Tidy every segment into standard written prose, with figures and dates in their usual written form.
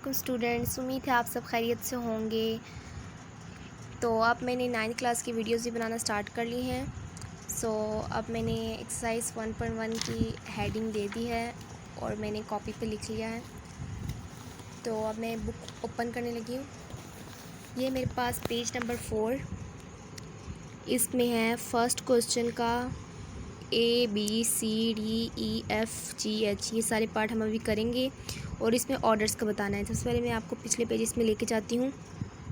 वालेकुम स्टूडेंट्स, उम्मीद है आप सब खैरियत से होंगे। तो अब मैंने 9th क्लास की वीडियोस भी बनाना स्टार्ट कर ली हैं। अब मैंने एक्सरसाइज 1.1 की हेडिंग दे दी है और मैंने कॉपी पे लिख लिया है। तो अब मैं बुक ओपन करने लगी हूँ। ये मेरे पास पेज नंबर 4, इसमें है फर्स्ट क्वेश्चन का ABCDEFGH, ये सारे पार्ट हम अभी करेंगे और इसमें ऑर्डर्स का बताना है। सबसे पहले मैं आपको पिछले पेजेस में लेके जाती हूँ।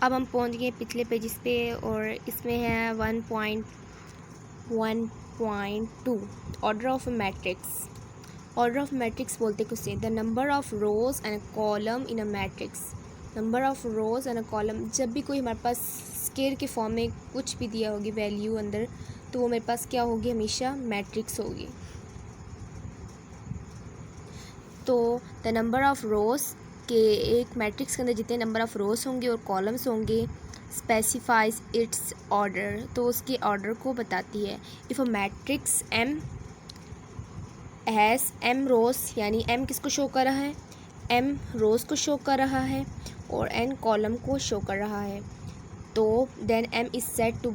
अब हम पहुँच गए पिछले पेजेस पे और इसमें है 1.1.2 order of matrix. Order of matrix बोलते किससे? The number of rose and column in a matrix. Number of rose and a column, जब भी कोई हमारे पास स्केयर के फॉर्म में कुछ भी दिया होगी वैल्यू अंदर, तो वो मेरे पास क्या होगी? हमेशा मैट्रिक्स होगी। तो द नंबर ऑफ़ रोज़ के एक मैट्रिक्स के अंदर जितने नंबर ऑफ़ रोज़ होंगे और कॉलम्स होंगे स्पेसिफाइज इट्स ऑर्डर, तो उसके ऑर्डर को बताती है। If a matrix M has M rows, यानी एम किसको शो कर रहा है? एम रोज़ को शो कर रहा है और एन कॉलम को शो कर रहा है, तो then M is said to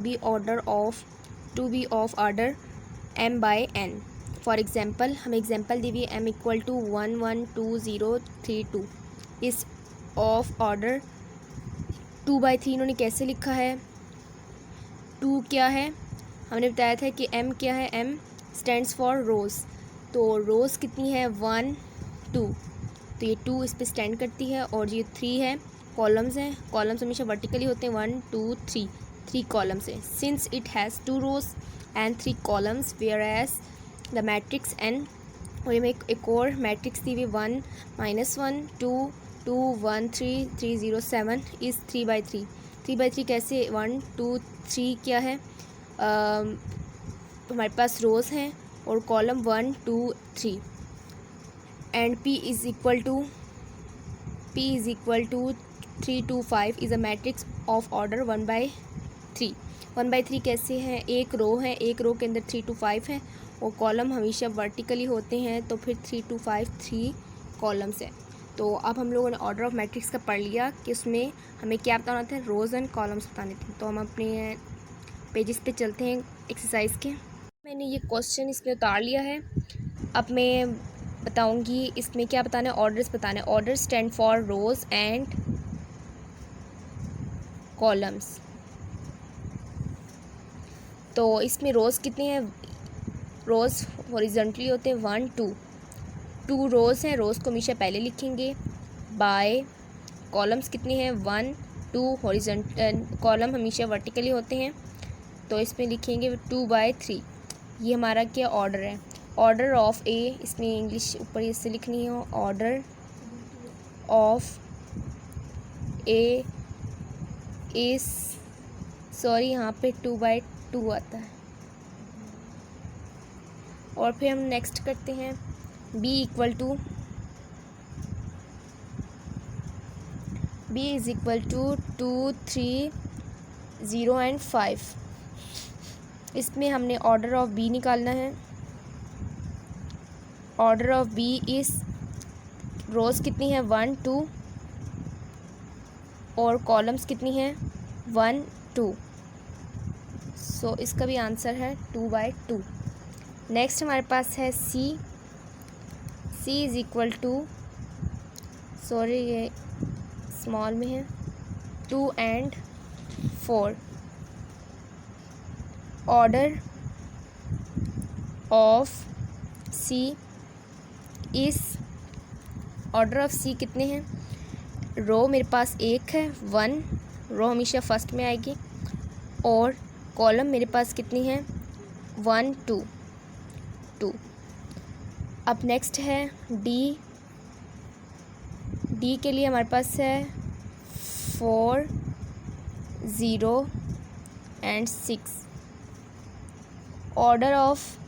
be of order M by N. For example, हमें एग्जाम्पल दी हुई एम इक्वल टू 1 1 2 0 3 2, इस ऑफ ऑर्डर 2/3 इन्होंने कैसे लिखा है? 2 क्या है? हमने बताया था कि एम क्या है? एम स्टैंड्स फॉर रोज़, तो रोज़ कितनी है? 1 2, तो ये 2 इस पे स्टैंड करती है और ये 3 है। कॉलम्स हैं, कॉलम्स हमेशा वर्टिकली होते हैं। 1 2 3, 3 कॉलम्स है। Since it has 2 rows and 3 columns whereas the matrix N, और ये में एक और मैट्रिक्स दी हुई 1 -1 2 2 1 3 3 0 7 इज़ 3/3। 3/3 कैसे? 1 2 3 क्या है? हमारे पास रोज़ हैं और column 1 2 3 and P is equal to 3 2 5 is a matrix of order 1/3। 1/3 कैसे है? एक रो है, एक रो के अंदर 3 2 5 है और कॉलम हमेशा वर्टिकली होते हैं, तो फिर 3 2 5 3 कॉलम्स हैं। तो अब हम लोगों ने ऑर्डर ऑफ मैट्रिक्स का पढ़ लिया कि उसमें हमें क्या बताना था? रोज़ एंड कॉलम्स बताने थे। तो हम अपने पेजेस पे चलते हैं एक्सरसाइज के। मैंने ये क्वेश्चन इसमें उतार लिया है। अब मैं बताऊंगी इसमें क्या बताना है? ऑर्डर्स बताना है। Order stand for rows and columns. तो इसमें रोज़ कितनी है? रोज़ हॉरिजॉन्टली होते हैं 1 2 रोज़ हैं, रोज़ को हमेशा पहले लिखेंगे। बाय कॉलम्स कितनी है? 1 2 हॉरिजॉन्टल, कॉलम हमेशा वर्टिकली होते हैं, तो इसमें लिखेंगे 2/3। ये हमारा क्या ऑर्डर है? ऑर्डर ऑफ ए, इसमें इंग्लिश ऊपर इससे लिखनी है। ऑर्डर ऑफ ए इस, सॉरी यहाँ पे 2/2 आता है। और फिर हम नेक्स्ट करते हैं b इक्वल टू 2 3 0 एंड 5। इसमें हमने ऑर्डर ऑफ b निकालना है। ऑर्डर ऑफ b इस, रोज़ कितनी है? 1 2 और कॉलम्स कितनी है? 1 2, सो इसका भी आंसर है 2/2। नेक्स्ट हमारे पास है c is equal to, sorry ये स्मॉल में है, 2 and 4। Order of c is, order of c कितने हैं? रो मेरे पास एक है 1, रो हमेशा फर्स्ट में आएगी, और कॉलम मेरे पास कितनी है? 1 2 2। अब नेक्स्ट है डी के लिए हमारे पास है 4 0 एंड 6। ऑर्डर ऑफ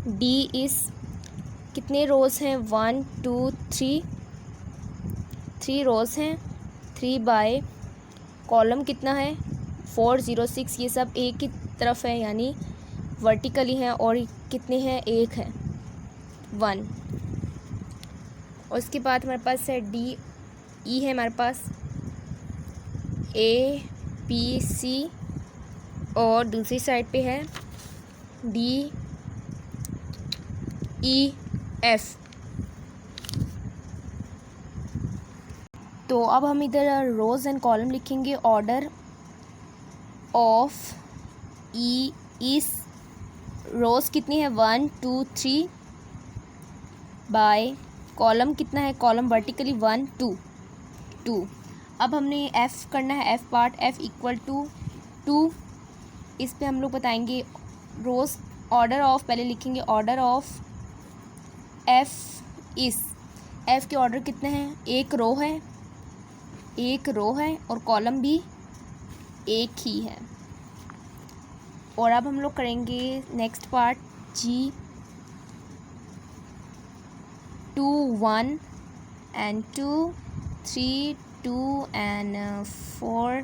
डी इस, कितने रोज़ हैं? 1 2 3 रोज़ हैं। 3 बाय कॉलम कितना है? 4 0 6, ये सब एक ही तरफ है यानी वर्टिकली हैं, और कितने हैं? एक है 1। और उसके बाद हमारे पास है डी ई है हमारे पास ए बी सी और दूसरी साइड पे है डी ई एफ। तो अब हम इधर रोज़ एंड कॉलम लिखेंगे। ऑर्डर ऑफ ई इस रोज़ कितनी है 1 2 3 बाय कॉलम कितना है, कॉलम वर्टिकली 1 2 2। अब हमने एफ़ करना है, F part, F equal to 2। इस पे हम लोग बताएंगे रोज़ ऑर्डर ऑफ, पहले लिखेंगे ऑर्डर ऑफ एफ़ इस, एफ़ के ऑर्डर कितने हैं, एक रो है और कॉलम भी एक ही है। और अब हम लोग करेंगे next part ji 2 1 and 2 3 2 and 4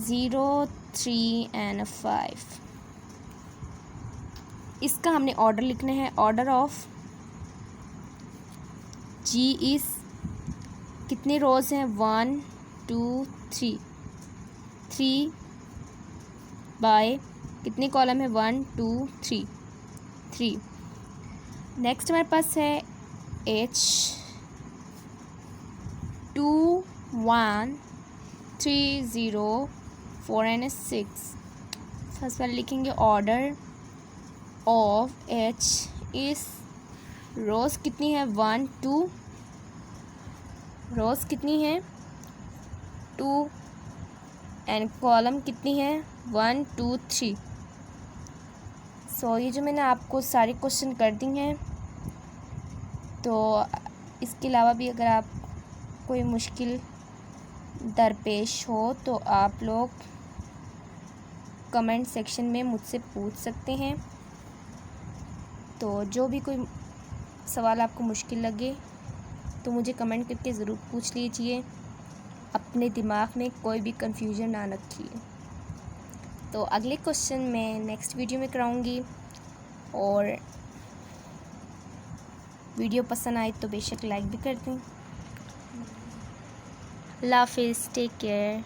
0 3 and 5। इसका हमने ऑर्डर लिखना है। ऑर्डर ऑफ जी इस कितने रोज़ हैं 1 2 3 3 बाय कितने कॉलम है 1 2 3 3। नेक्स्ट हमारे पास है एच 2 1 3 0 4 and 6। फर्स्ट वाले लिखेंगे ऑर्डर ऑफ एच इस रोज़ कितनी है 1 2, रोज़ कितनी है 2 एंड कॉलम कितनी है 1 2 3। सो ये जो मैंने आपको सारे क्वेश्चन कर दी हैं। तो इसके अलावा भी अगर आप कोई मुश्किल दरपेश हो तो आप लोग कमेंट सेक्शन में मुझसे पूछ सकते हैं। तो जो भी कोई सवाल आपको मुश्किल लगे तो मुझे कमेंट करके ज़रूर पूछ लीजिए। अपने दिमाग में कोई भी कंफ्यूजन ना रखिए। तो अगले क्वेश्चन मैं नेक्स्ट वीडियो में कराऊंगी। और वीडियो पसंद आए तो बेशक लाइक भी कर दें। अल्लाह हाफिज़, टेक केयर।